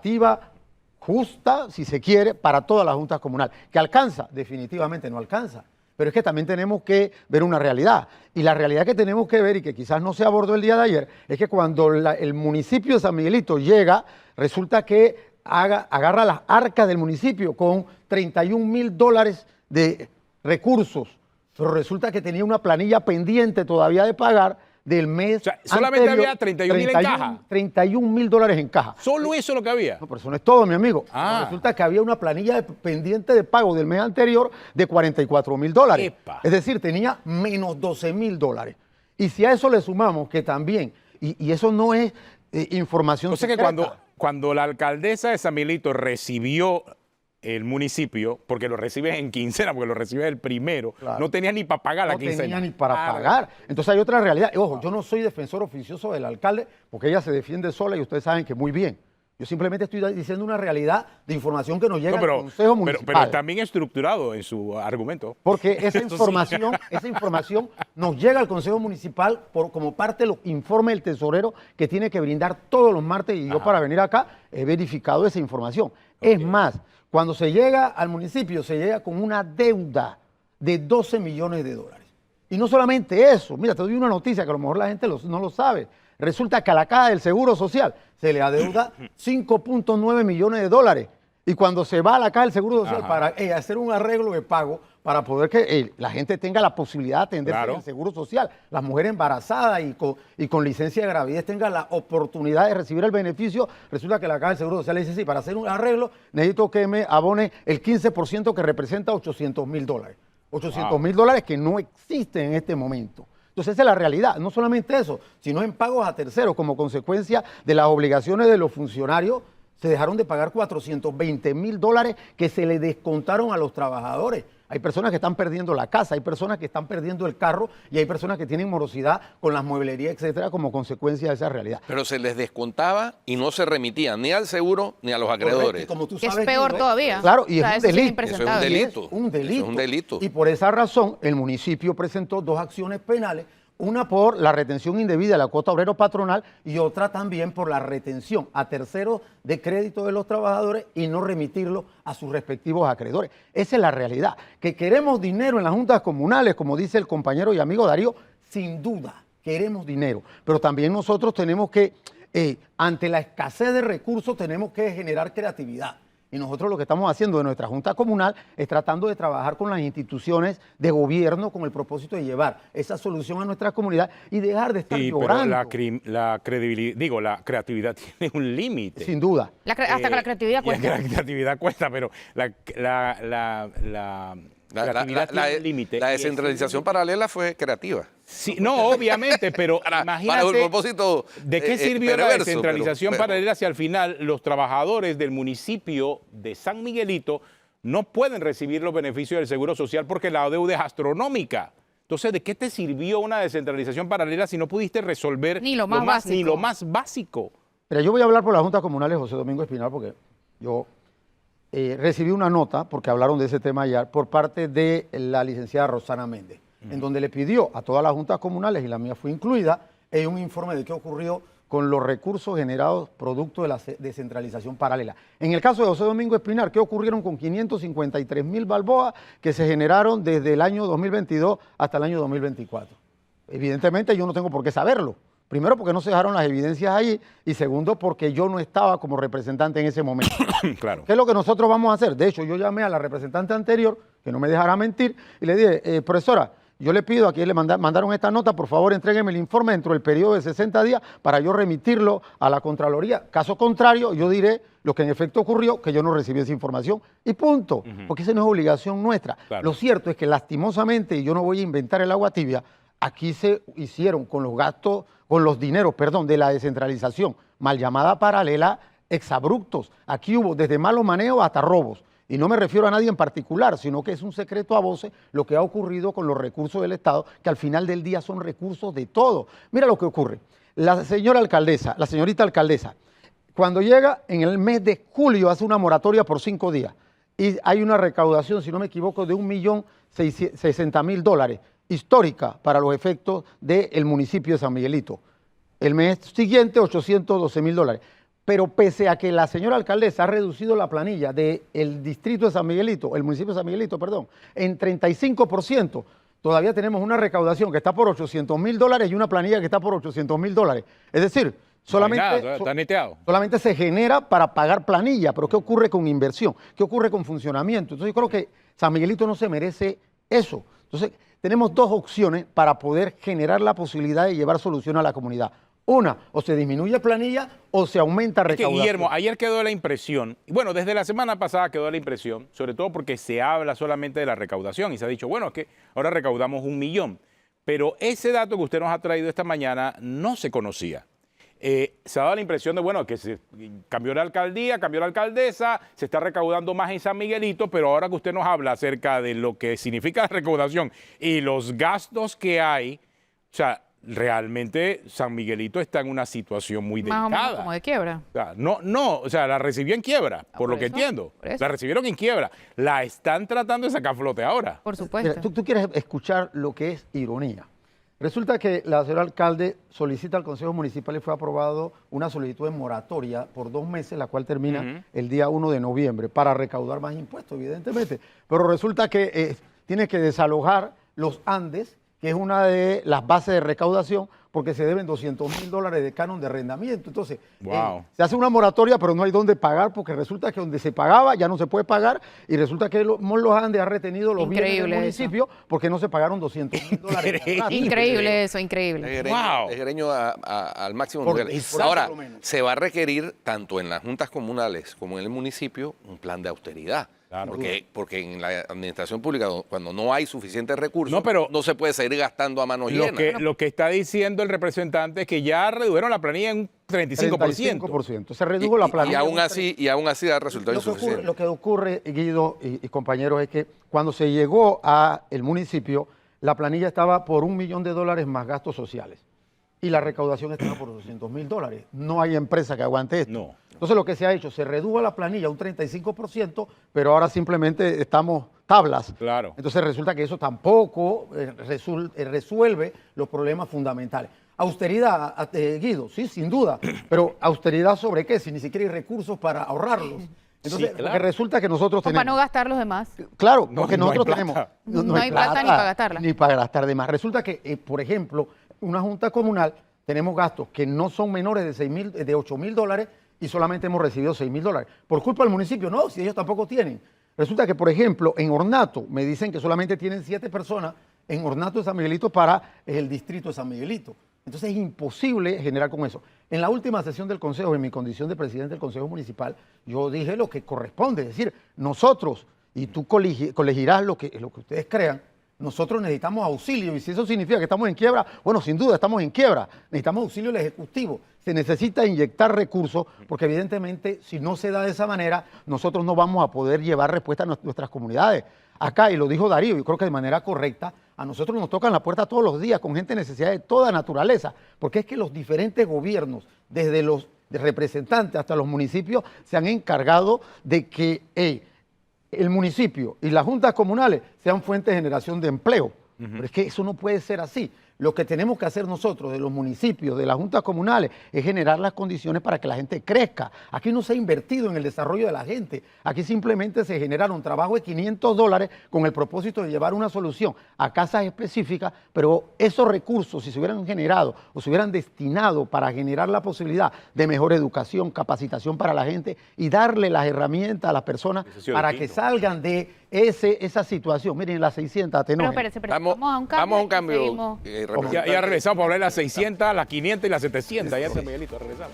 justa, si se quiere, para todas las juntas comunales. ¿Que alcanza? Definitivamente no alcanza. Pero es que también tenemos que ver una realidad. Y la realidad que tenemos que ver, y que quizás no se abordó el día de ayer, es que cuando el municipio de San Miguelito llega, resulta que agarra las arcas del municipio con $31,000 de recursos. Pero resulta que tenía una planilla pendiente todavía de pagar del mes. O sea, solamente anterior, había 31,000 en caja. $31,000 en caja. Solo eso es lo que había. No, pero eso no es todo, mi amigo. Ah. Resulta que había una planilla pendiente de pago del mes anterior de $44,000. Epa. Es decir, tenía menos $12,000. Y si a eso le sumamos que también, y eso no es información O sea que cuando la alcaldesa de San Miguelito recibió el municipio, porque lo recibes en quincena, porque lo recibes el primero, Claro. no tenía ni para pagar la no quincena. tenía ni para pagar. Entonces hay otra realidad. Ojo, yo no soy defensor oficioso del alcalde, porque ella se defiende sola y ustedes saben que muy bien. Yo simplemente estoy diciendo una realidad de información que nos llega al Consejo Municipal. Pero está bien estructurado en su argumento. Porque esa Eso sí. información nos llega al Consejo Municipal como parte de los informes del tesorero que tiene que brindar todos los martes, y yo para venir acá he verificado esa información. Es más, cuando se llega al municipio, se llega con una deuda de $12 millones. Y no solamente eso, mira, te doy una noticia que a lo mejor la gente no lo sabe. Resulta que a la Caja del Seguro Social se le adeuda $5.9 millones. Y cuando se va a la Caja del Seguro Social para hacer un arreglo de pago, para poder que la gente tenga la posibilidad de atenderse en el Seguro Social, las mujeres embarazadas y con licencia de gravidez tengan la oportunidad de recibir el beneficio, resulta que la Caja del Seguro Social le dice, sí, para hacer un arreglo necesito que me abone el 15% que representa $800,000. $800,000 que no existen en este momento. Entonces esa es la realidad. No solamente eso, sino en pagos a terceros como consecuencia de las obligaciones de los funcionarios, se dejaron de pagar $420,000 que se le descontaron a los trabajadores. Hay personas que están perdiendo la casa, hay personas que están perdiendo el carro y hay personas que tienen morosidad con las mueblerías, etcétera, como consecuencia de esa realidad. Pero se les descontaba y no se remitía ni al seguro ni a los acreedores. Como tú Que es sabes, peor Guido, todavía. Claro, y O sea, es un eso sí delito. impresentable. Eso es Un delito. Eso es un delito. Y por esa razón, el municipio presentó 2 acciones penales, una por la retención indebida de la cuota obrero patronal y otra también por la retención a terceros de crédito de los trabajadores y no remitirlo a sus respectivos acreedores. Esa es la realidad. Que queremos dinero en las juntas comunales, como dice el compañero y amigo Darío, sin duda, queremos dinero. Pero también nosotros tenemos que, ante la escasez de recursos, tenemos que generar creatividad. Y nosotros lo que estamos haciendo de nuestra Junta Comunal es tratando de trabajar con las instituciones de gobierno con el propósito de llevar esa solución a nuestra comunidad y dejar de estar llorando. Pero la credibilidad, la creatividad tiene un límite. Sin duda. Hasta que la creatividad cuesta. La creatividad cuesta, pero la creatividad tiene un límite. La descentralización paralela fue creativa. Sí, no, obviamente, pero imagínate para el propósito ¿de qué sirvió la perverso, descentralización pero- paralela si al final los trabajadores del municipio de San Miguelito no pueden recibir los beneficios del Seguro Social porque la deuda es astronómica? Entonces, ¿de qué te sirvió una descentralización paralela si no pudiste resolver Ni lo más básico. ni lo más básico? Mira, yo voy a hablar por la Junta Comunal de José Domingo Espinal porque yo recibí una nota, porque hablaron de ese tema ayer, por parte de la licenciada Rosana Méndez, en donde le pidió a todas las juntas comunales, y la mía fue incluida, un informe de qué ocurrió con los recursos generados producto de la descentralización paralela. En el caso de José Domingo Espinal, ¿qué ocurrieron con 553,000 balboas que se generaron desde el año 2022 hasta el año 2024? Evidentemente yo no tengo por qué saberlo. Primero, porque no se dejaron las evidencias ahí, y segundo, porque yo no estaba como representante en ese momento. Claro. ¿Qué es lo que nosotros vamos a hacer? De hecho, yo llamé a la representante anterior, que no me dejará mentir, y le dije, profesora, yo le pido a quien le mandaron esta nota, por favor, entrégueme el informe dentro del periodo de 60 días para yo remitirlo a la Contraloría. Caso contrario, yo diré lo que en efecto ocurrió, que yo no recibí esa información, y punto, porque esa no es obligación nuestra. Claro. Lo cierto es que lastimosamente, y yo no voy a inventar el agua tibia, aquí se hicieron con los gastos, con los dineros, perdón, de la descentralización, mal llamada paralela, exabruptos. Aquí hubo desde malos manejos hasta robos. Y no me refiero a nadie en particular, sino que es un secreto a voces lo que ha ocurrido con los recursos del Estado, que al final del día son recursos de todo. Mira lo que ocurre. La señorita alcaldesa, cuando llega en el mes de julio hace una moratoria por 5 días. y hay una recaudación, si no me equivoco, de $1.060.000 histórica para los efectos del municipio de San Miguelito. El mes siguiente, $812.000. Pero pese a que la señora alcaldesa ha reducido la planilla del distrito de San Miguelito, el municipio de San Miguelito, perdón, en 35%, todavía tenemos una recaudación que está por $800.000 y una planilla que está por $800.000. Es decir, solamente se genera para pagar planilla, pero ¿qué ocurre con inversión? ¿Qué ocurre con funcionamiento? Entonces yo creo que San Miguelito no se merece eso. Entonces tenemos dos opciones para poder generar la posibilidad de llevar solución a la comunidad. Una, o se disminuye planilla o se aumenta recaudación. Guillermo, ayer quedó la impresión, y bueno, desde la semana pasada quedó la impresión, sobre todo porque se habla solamente de la recaudación y se ha dicho, bueno, es que ahora recaudamos 1 millón, pero ese dato que usted nos ha traído esta mañana no se conocía. Se ha dado la impresión de, bueno, que se cambió la alcaldía, cambió la alcaldesa, se está recaudando más en San Miguelito, pero ahora que usted nos habla acerca de lo que significa la recaudación y los gastos que hay, o sea, realmente San Miguelito está en una situación muy delicada. Más o menos como de quiebra. O sea, o sea, la recibió en quiebra, por lo que entiendo. La recibieron en quiebra. La están tratando de sacar a flote ahora. Por supuesto. Mira, tú quieres escuchar lo que es ironía. Resulta que la señora alcalde solicita al Consejo Municipal y fue aprobado una solicitud de moratoria por 2 meses, la cual termina el día 1 de noviembre, para recaudar más impuestos, evidentemente. Pero resulta que tiene que desalojar los Andes, que es una de las bases de recaudación, porque se deben $200.000 de canon de arrendamiento. Entonces, se hace una moratoria, pero no hay dónde pagar, porque resulta que donde se pagaba ya no se puede pagar, y resulta que Los Andes ha retenido los bienes del municipio porque no se pagaron $200.000. Increíble eso, increíble. Es greño al máximo nivel. Ahora, se va a requerir, tanto en las juntas comunales como en el municipio, un plan de austeridad. Claro. Porque en la administración pública, cuando no hay suficientes recursos, no se puede seguir gastando a mano llena. Lo que está diciendo el representante es que ya redujeron la planilla en un 35%. Se redujo la planilla. Y aún así da resultado insuficiente. Lo que ocurre, Guido y compañeros, es que cuando se llegó al municipio, la planilla estaba por $1 millón más gastos sociales. Y la recaudación estaba por $200.000. No hay empresa que aguante esto. No. Entonces lo que se ha hecho, se redujo la planilla un 35%, pero ahora simplemente estamos tablas. Claro. Entonces resulta que eso tampoco resuelve los problemas fundamentales. Austeridad, Guido, sí, sin duda, pero ¿austeridad sobre qué? Si ni siquiera hay recursos para ahorrarlos. Entonces, sí, claro. Porque resulta que nosotros tenemos... Para no gastar los demás. Claro, porque nosotros tenemos... No hay plata ni para gastarla. Ni para gastar de más. Resulta que, por ejemplo, una junta comunal, tenemos gastos que no son menores de $8.000 y solamente hemos recibido $6.000. ¿Por culpa del municipio? No, si ellos tampoco tienen. Resulta que, por ejemplo, en Ornato, me dicen que solamente tienen 7 personas en Ornato de San Miguelito para el distrito de San Miguelito. Entonces es imposible generar con eso. En la última sesión del Consejo, en mi condición de presidente del Consejo Municipal, yo dije lo que corresponde. Es decir, nosotros, y tú colegirás lo que ustedes crean, nosotros necesitamos auxilio. Y si eso significa que estamos en quiebra, bueno, sin duda estamos en quiebra. Necesitamos auxilio del Ejecutivo. Se necesita inyectar recursos, porque evidentemente si no se da de esa manera, nosotros no vamos a poder llevar respuesta a nuestras comunidades. Acá, y lo dijo Darío, yo creo que de manera correcta, a nosotros nos tocan la puerta todos los días con gente de necesidad de toda naturaleza, porque es que los diferentes gobiernos, desde los representantes hasta los municipios, se han encargado de que el municipio y las juntas comunales sean fuentes de generación de empleo. Pero es que eso no puede ser así. Lo que tenemos que hacer nosotros, de los municipios, de las juntas comunales, es generar las condiciones para que la gente crezca. Aquí no se ha invertido en el desarrollo de la gente. Aquí simplemente se generaron trabajo de $500 con el propósito de llevar una solución a casas específicas, pero esos recursos, si se hubieran generado o se hubieran destinado para generar la posibilidad de mejor educación, capacitación para la gente y darle las herramientas a las personas para que salgan de esa situación. Miren, las 600, Pero espérese, vamos a un cambio. Ya regresamos para hablar de las 600, las 500 y las 700. Ya San Miguelito, regresamos.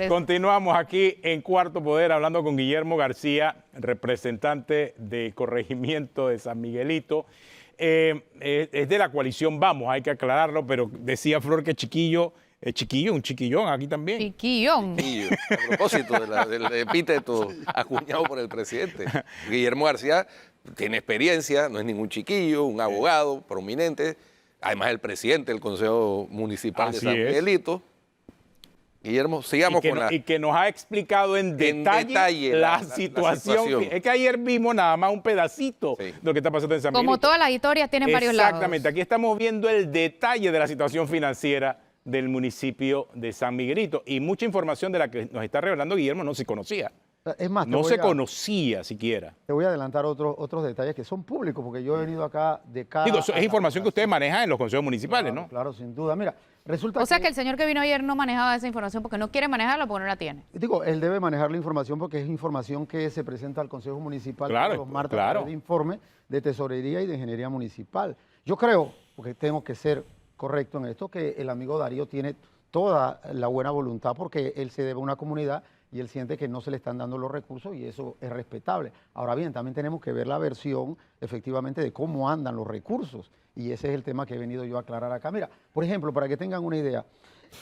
Continuamos aquí en Cuarto Poder hablando con Guillermo García, representante de corregimiento de San Miguelito. Es de la coalición Vamos, hay que aclararlo, pero decía Flor que Chiquillo, un chiquillón aquí también. Chiquillón. A propósito del epíteto acuñado por el presidente. Guillermo García tiene experiencia, no es ningún chiquillo, un abogado prominente, además el presidente del Consejo Municipal Así de San es. Miguelito. Guillermo, sigamos con la... Y que nos ha explicado en detalle la situación. Es que ayer vimos nada más un pedacito Sí. de lo que está pasando en San Miguelito. Como todas las historias tienen varios lados. Exactamente, aquí estamos viendo el detalle de la situación financiera del municipio de San Miguelito. Y mucha información de la que nos está revelando Guillermo no se conocía. Es más, No se conocía siquiera. te voy a adelantar otros detalles que son públicos, porque yo he venido acá de cada... Digo, es información que ustedes manejan en los consejos municipales, Claro, ¿no? claro, sin duda. Mira, resulta O sea que el señor que vino ayer no manejaba esa información porque no quiere manejarla porque no la tiene. Digo, él debe manejar la información porque es información que se presenta al Consejo Municipal Claro, todos los martes claro. a través de informe de Tesorería y de Ingeniería Municipal. Yo creo, porque tengo que ser correcto en esto, que el amigo Darío tiene toda la buena voluntad porque él se debe a una comunidad y él siente que no se le están dando los recursos y eso es respetable. Ahora bien, también tenemos que ver la versión efectivamente de cómo andan los recursos y ese es el tema que he venido yo a aclarar acá. Mira, por ejemplo, para que tengan una idea,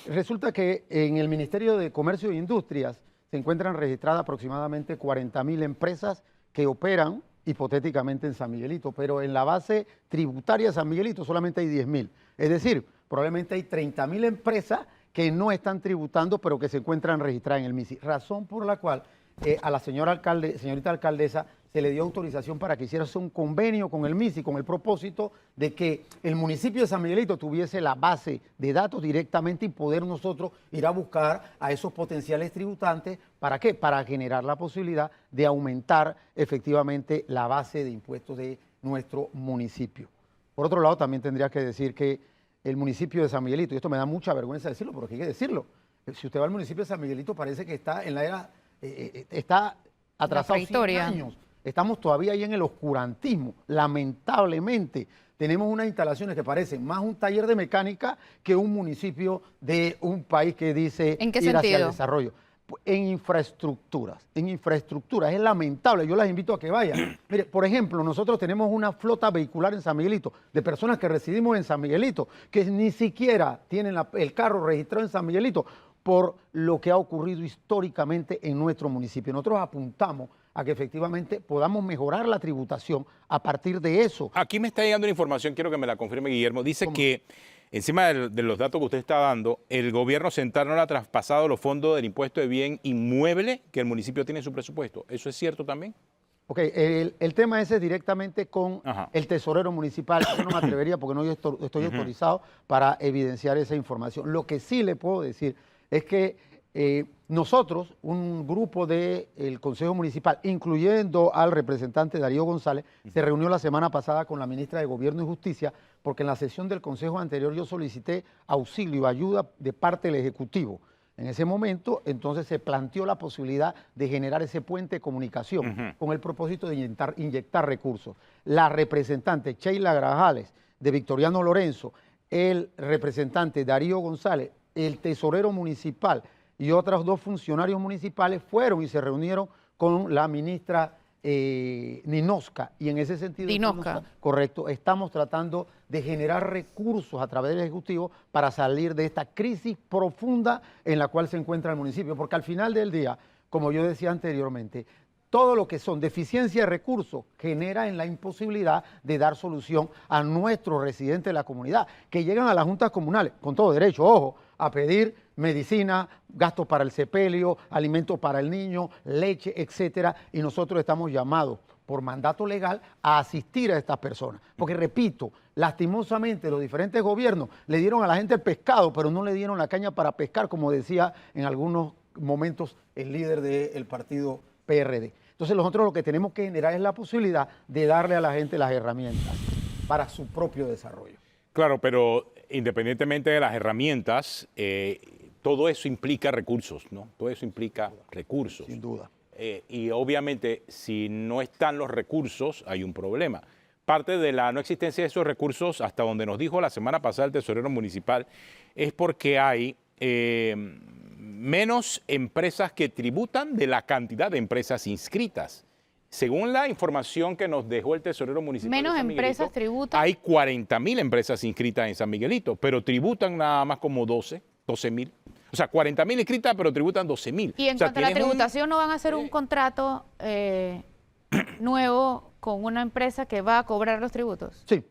resulta que en el Ministerio de Comercio e Industrias se encuentran registradas aproximadamente 40.000 empresas que operan hipotéticamente en San Miguelito, pero en la base tributaria de San Miguelito solamente hay 10.000. Es decir, probablemente hay 30.000 empresas que no están tributando, pero que se encuentran registradas en el MISI. Razón por la cual a la señorita alcaldesa se le dio autorización para que hiciera un convenio con el MISI con el propósito de que el municipio de San Miguelito tuviese la base de datos directamente y poder nosotros ir a buscar a esos potenciales tributantes. ¿Para qué? Para generar la posibilidad de aumentar efectivamente la base de impuestos de nuestro municipio. Por otro lado, también tendría que decir que el municipio de San Miguelito, y esto me da mucha vergüenza decirlo, pero hay que decirlo. Si usted va al municipio de San Miguelito, parece que está en la era, está atrasado 100 años. Estamos todavía ahí en el oscurantismo, lamentablemente. Tenemos unas instalaciones que parecen más un taller de mecánica que un municipio de un país que dice ¿En qué ir hacia el sentido? desarrollo. En infraestructuras, es lamentable, yo las invito a que vayan. Mire, por ejemplo, nosotros tenemos una flota vehicular en San Miguelito, de personas que residimos en San Miguelito, que ni siquiera tienen el carro registrado en San Miguelito por lo que ha ocurrido históricamente en nuestro municipio. Nosotros apuntamos a que efectivamente podamos mejorar la tributación a partir de eso. Aquí me está llegando una información, quiero que me la confirme Guillermo. Dice que encima de los datos que usted está dando, el gobierno central no le ha traspasado los fondos del impuesto de bien inmueble que el municipio tiene en su presupuesto. ¿Eso es cierto también? Ok, el tema ese es directamente con el tesorero municipal. Yo no me atrevería porque no estoy autorizado para evidenciar esa información. Lo que sí le puedo decir es que nosotros, un grupo del Consejo Municipal, incluyendo al representante Darío González, se reunió la semana pasada con la ministra de Gobierno y Justicia porque en la sesión del Consejo anterior yo solicité auxilio, ayuda de parte del Ejecutivo. En ese momento, entonces, se planteó la posibilidad de generar ese puente de comunicación con el propósito de inyectar recursos. La representante Sheila Grajales, de Victoriano Lorenzo, el representante Darío González, el tesorero municipal y otros dos funcionarios municipales fueron y se reunieron con la ministra Ninosca. Y en ese sentido, correcto, estamos tratando de generar recursos a través del Ejecutivo para salir de esta crisis profunda en la cual se encuentra el municipio. Porque al final del día, como yo decía anteriormente, todo lo que son deficiencia de recursos genera en la imposibilidad de dar solución a nuestros residentes de la comunidad, que llegan a las juntas comunales, con todo derecho, ojo, a pedir medicina, gastos para el sepelio, alimentos para el niño, leche, etcétera, y nosotros estamos llamados por mandato legal a asistir a estas personas. Porque repito, lastimosamente los diferentes gobiernos le dieron a la gente el pescado, pero no le dieron la caña para pescar, como decía en algunos momentos el líder del partido PRD. Entonces nosotros lo que tenemos que generar es la posibilidad de darle a la gente las herramientas para su propio desarrollo. Claro, pero independientemente de las herramientas, todo eso implica recursos, ¿no? Todo eso implica recursos. Sin duda. Y obviamente, si no están los recursos, hay un problema. Parte de la no existencia de esos recursos, hasta donde nos dijo la semana pasada el tesorero municipal, es porque hay menos empresas que tributan de la cantidad de empresas inscritas. Según la información que nos dejó el tesorero municipal menos de San Miguelito, empresas tributan. hay 40.000 empresas inscritas en San Miguelito, pero tributan nada más como 12.000. O sea, 40.000 inscritas, pero tributan 12.000. Y en cuanto a la tributación, ¿no van a hacer un contrato nuevo con una empresa que va a cobrar los tributos? Sí.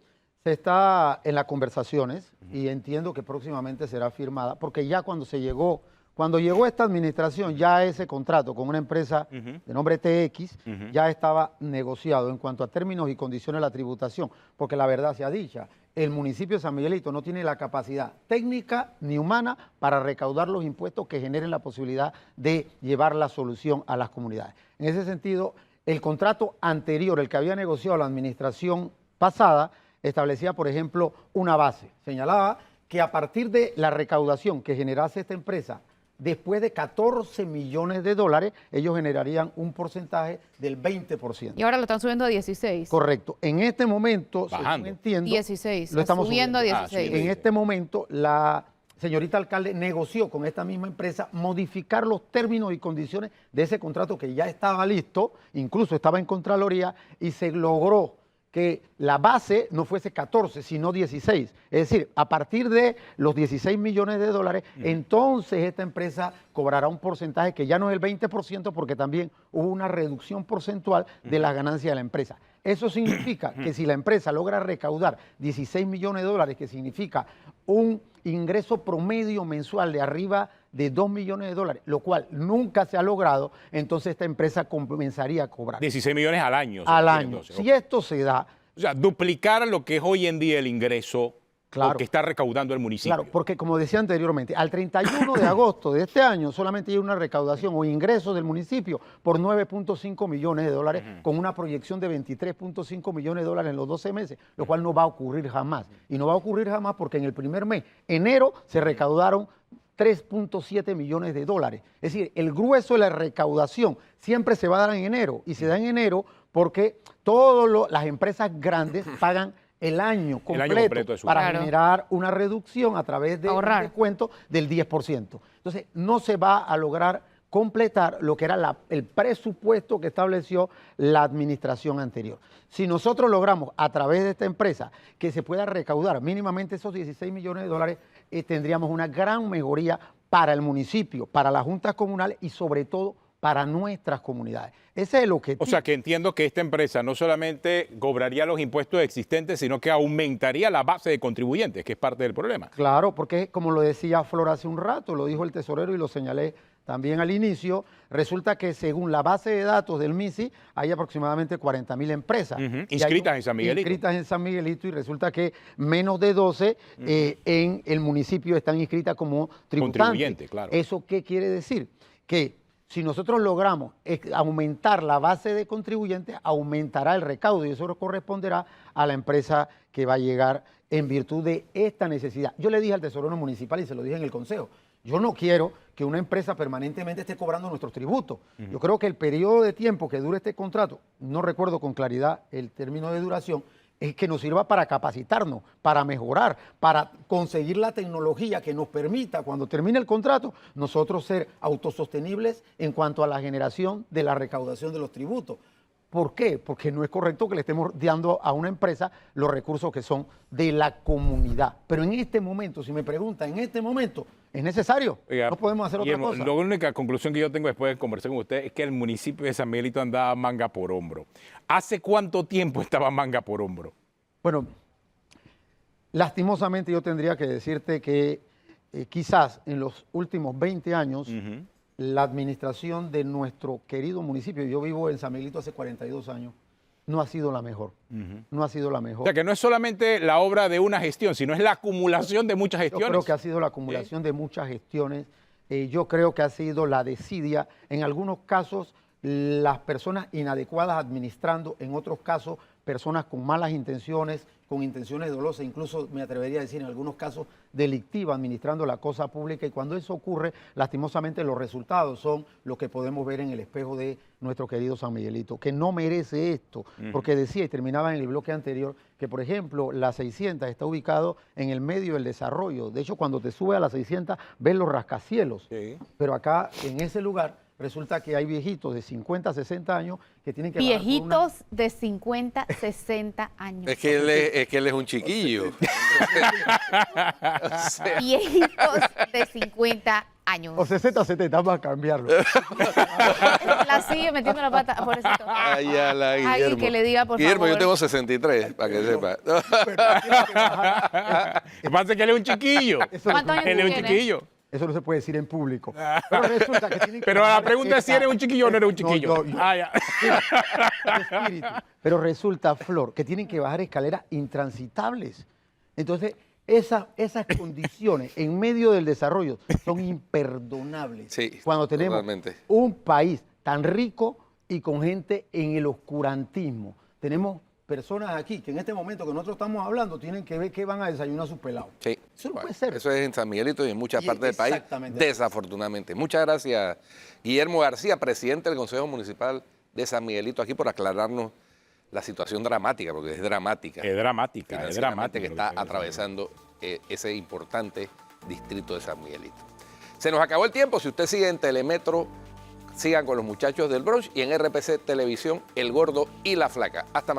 Se está en las conversaciones y entiendo que próximamente será firmada, porque ya cuando llegó esta administración, ya ese contrato con una empresa de nombre TX ya estaba negociado en cuanto a términos y condiciones de la tributación, porque la verdad sea dicha, el municipio de San Miguelito no tiene la capacidad técnica ni humana para recaudar los impuestos que generen la posibilidad de llevar la solución a las comunidades. En ese sentido, el contrato anterior, el que había negociado la administración pasada, establecía, por ejemplo, una base. Señalaba que a partir de la recaudación que generase esta empresa, después de 14 millones de dólares, ellos generarían un porcentaje del 20%. Y ahora lo están subiendo a 16. Correcto. En este momento, Bajando. según entiendo, 16. lo estamos subiendo a subiendo. 16. En este momento, la señorita alcalde negoció con esta misma empresa modificar los términos y condiciones de ese contrato que ya estaba listo, incluso estaba en Contraloría, y se logró que la base no fuese 14, sino 16. Es decir, a partir de los 16 millones de dólares, entonces esta empresa cobrará un porcentaje que ya no es el 20%, porque también hubo una reducción porcentual de las ganancias de la empresa. Eso significa que si la empresa logra recaudar 16 millones de dólares, que significa un ingreso promedio mensual de arriba de 2 millones de dólares, lo cual nunca se ha logrado, entonces esta empresa comenzaría a cobrar. 16 millones al año. Al año. Entonces, Si esto se da, o sea, duplicar lo que es hoy en día el ingreso Claro. que está recaudando el municipio. claro, porque como decía anteriormente, al 31 de agosto de este año solamente hay una recaudación o ingreso del municipio por 9.5 millones de dólares, con una proyección de 23.5 millones de dólares en los 12 meses, lo cual no va a ocurrir jamás. Y no va a ocurrir jamás porque en el primer mes, enero, se recaudaron 3.7 millones de dólares. Es decir, el grueso de la recaudación siempre se va a dar en enero, y se da en enero porque todas las empresas grandes pagan el año completo de su para Claro. generar una reducción a través de un Ahorrar. descuento del 10%. Entonces, no se va a lograr completar lo que era el presupuesto que estableció la administración anterior. Si nosotros logramos a través de esta empresa que se pueda recaudar mínimamente esos 16 millones de dólares, tendríamos una gran mejoría para el municipio, para las juntas comunales y sobre todo para nuestras comunidades. Ese es el objetivo. O sea, que entiendo que esta empresa no solamente cobraría los impuestos existentes, sino que aumentaría la base de contribuyentes, que es parte del problema. Claro, porque como lo decía Flor hace un rato, lo dijo el tesorero y lo señalé también al inicio, resulta que según la base de datos del MISI hay aproximadamente 40.000 empresas. Y Inscritas hay en San Miguelito. Inscritas en San Miguelito, y resulta que menos de 12 en el municipio están inscritas como tributantes. Contribuyentes, claro. ¿Eso qué quiere decir? Que si nosotros logramos aumentar la base de contribuyentes, aumentará el recaudo, y eso corresponderá a la empresa que va a llegar en virtud de esta necesidad. Yo le dije al tesorero municipal y se lo dije en el consejo, yo no quiero que una empresa permanentemente esté cobrando nuestros tributos. Yo creo que el periodo de tiempo que dure este contrato, no recuerdo con claridad el término de duración, es que nos sirva para capacitarnos, para mejorar, para conseguir la tecnología que nos permita, cuando termine el contrato, nosotros ser autosostenibles en cuanto a la generación de la recaudación de los tributos. ¿Por qué? Porque no es correcto que le estemos dando a una empresa los recursos que son de la comunidad. Pero en este momento, si me preguntan, en este momento, ¿es necesario? Oiga, No podemos hacer otra Guillermo, cosa. la única conclusión que yo tengo después de conversar con usted es que el municipio de San Miguelito andaba manga por hombro. ¿Hace cuánto tiempo estaba manga por hombro? Bueno, lastimosamente yo tendría que decirte que quizás en los últimos 20 años la administración de nuestro querido municipio, yo vivo en San Miguelito hace 42 años, no ha sido la mejor. No ha sido la mejor. O sea, que no es solamente la obra de una gestión, sino es la acumulación de muchas Yo gestiones. creo que ha sido la acumulación de muchas gestiones. Yo creo que ha sido la desidia. En algunos casos, las personas inadecuadas administrando, en otros casos, personas con malas intenciones, con intenciones dolosas, incluso me atrevería a decir en algunos casos delictivas, administrando la cosa pública. Y cuando eso ocurre, lastimosamente los resultados son lo que podemos ver en el espejo de nuestro querido San Miguelito, que no merece esto, porque decía y terminaba en el bloque anterior que, por ejemplo, la 600 está ubicado en el medio del desarrollo. De hecho, cuando te subes a la 600 ves los rascacielos, pero acá en ese lugar resulta que hay viejitos de 50, 60 años que tienen que bajar por Viejitos de 50, 60 años. Es que él es un chiquillo. O sea, Viejitos de 50 años. años. O 60 o 70, vamos a cambiarlo. La sigue metiendo la pata, pobrecito. Ay, a la Guillermo. Alguien que le diga, por Guillermo, favor. yo tengo 63, para que sepa. Pero tiene que bajar. Lo que pasa es que él es un chiquillo. ¿Cuántos años Él es un tienes? chiquillo. Eso no se puede decir en público. Pero resulta que tienen que Pero la bajar pregunta es si eres un chiquillo o no eres un chiquillo. No, Ya. espíritu. Pero resulta, Flor, que tienen que bajar escaleras intransitables. Entonces, esas condiciones en medio del desarrollo son imperdonables. Sí, cuando tenemos totalmente. un país tan rico y con gente en el oscurantismo. Tenemos personas aquí que en este momento que nosotros estamos hablando tienen que ver qué van a desayunar sus pelados. Sí. Eso no Bueno, puede ser. Eso es en San Miguelito y en muchas Y partes del país, exactamente. desafortunadamente. Muchas gracias, Guillermo García, presidente del Consejo Municipal de San Miguelito, aquí por aclararnos la situación dramática, porque es dramática. Es dramática, es financieramente, dramática. que está atravesando ese importante distrito de San Miguelito. Se nos acabó el tiempo. Si usted sigue en Telemetro, sigan con los muchachos del brunch y en RPC Televisión, El Gordo y la Flaca. Hasta mañana.